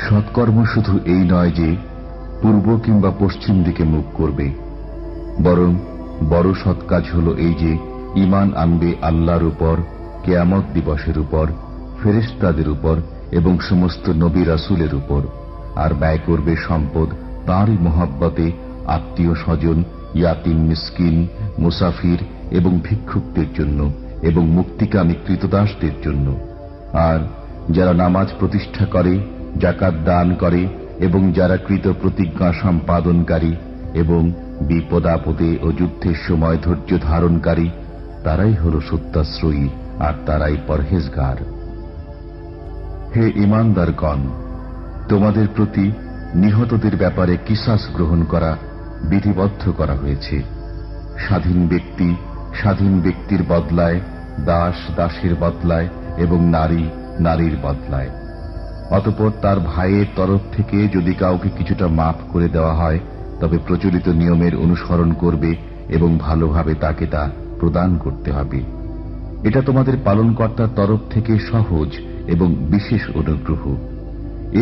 সৎকর্ম শুধু এই নয় যে পূর্ব কিংবা পশ্চিম দিকে মুখ করবে, বরং বড় সৎ কাজ হল এই যে ঈমান আনবে আল্লাহর উপর, কিয়ামত দিবসের উপর, ফেরেশতাদের উপর এবং সমস্ত নবী রাসূলের উপর, আর ব্যয় করবে সম্পদ তাঁরই মহব্বতে আত্মীয় স্বজন, ইয়াতিম, মিসকিন, মুসাফির এবং ভিক্ষুকদের জন্য এবং মুক্তিকামী ক্রীতদাসদের জন্য। আর যারা নামাজ প্রতিষ্ঠা করে, যাকাত দান করে এবং যারা কৃত প্রতিজ্ঞা সম্পাদনকারী এবং বিপদ আপদে ও যুদ্ধের সময় ধৈর্য ধারণকারী, তারাই হল সত্যাশ্রয়ী আর তারাই পরহেজগার। হে ঈমানদারগণ, তোমাদের প্রতি নিহতদের ব্যাপারে কিসাস গ্রহণ করা বিধিবদ্ধ করা হয়েছে। স্বাধীন ব্যক্তি স্বাধীন ব্যক্তির বদলায়, দাস দাসের বদলায় এবং নারী নারীর বদলায়। অতঃপর তার ভাইয়ের তরফ থেকে যদি কাউকে কিছুটা মাফ করে দেওয়া হয়, তবে প্রচলিত নিয়মের অনুসরণ করবে এবং ভালোভাবে তাকে তা প্রদান করতে হবে। এটা তোমাদের পালনকর্তার তরফ থেকে সহজ এবং বিশেষ অনুগ্রহ।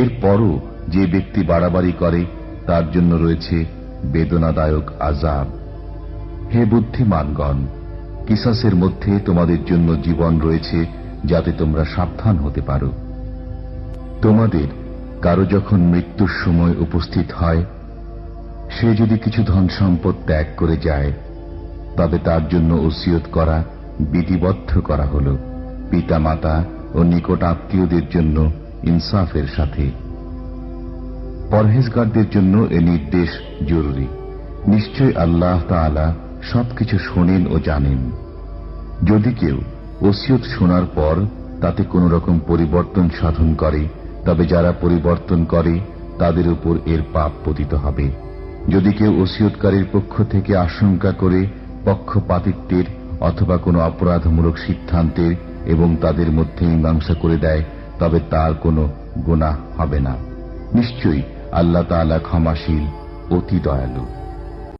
এরপরও যে ব্যক্তি বাড়াবাড়ি করে তার জন্য রয়েছে বেদনাদায়ক আযাব। হে বুদ্ধিমানগণ, কিসাসের মধ্যে তোমাদের জন্য জীবন রয়েছে, যাতে তোমরা সাবধান হতে পারো। তোমাদের কারো যখন মৃত্যুর সময় উপস্থিত হয়, সে যদি কিছু ধন সম্পদ ত্যাগ করে যায়, তবে তার জন্য ওসিয়ত করা বিধিবদ্ধ করা হল, পিতামাতা ও নিকট আত্মীয়দের জন্য ইনসাফের সাথে। পরহেজগারদের জন্য এ নির্দেশ জরুরি। নিশ্চয় আল্লাহ তাআলা সবকিছু শোনেন ও জানেন। যদি কেউ ওসিয়ত শোনার পর তাতে কোন রকম পরিবর্তন সাধন করে, তবে যারা পরিবর্তন করে তাদের উপর এর পাপ পতিত হবে। যদি কেউ ওসিয়তকারীর পক্ষ থেকে আশঙ্কা করে পক্ষপাতিত্বের অথবা কোনো অপরাধমূলক সিদ্ধান্তের এবং তাদের মধ্যে মীমাংসা করে দেয়, তবে তার কোনো গুনাহ হবে না। নিশ্চয়ই আল্লাহ তাআলা ক্ষমাশীল, অতি দয়ালু।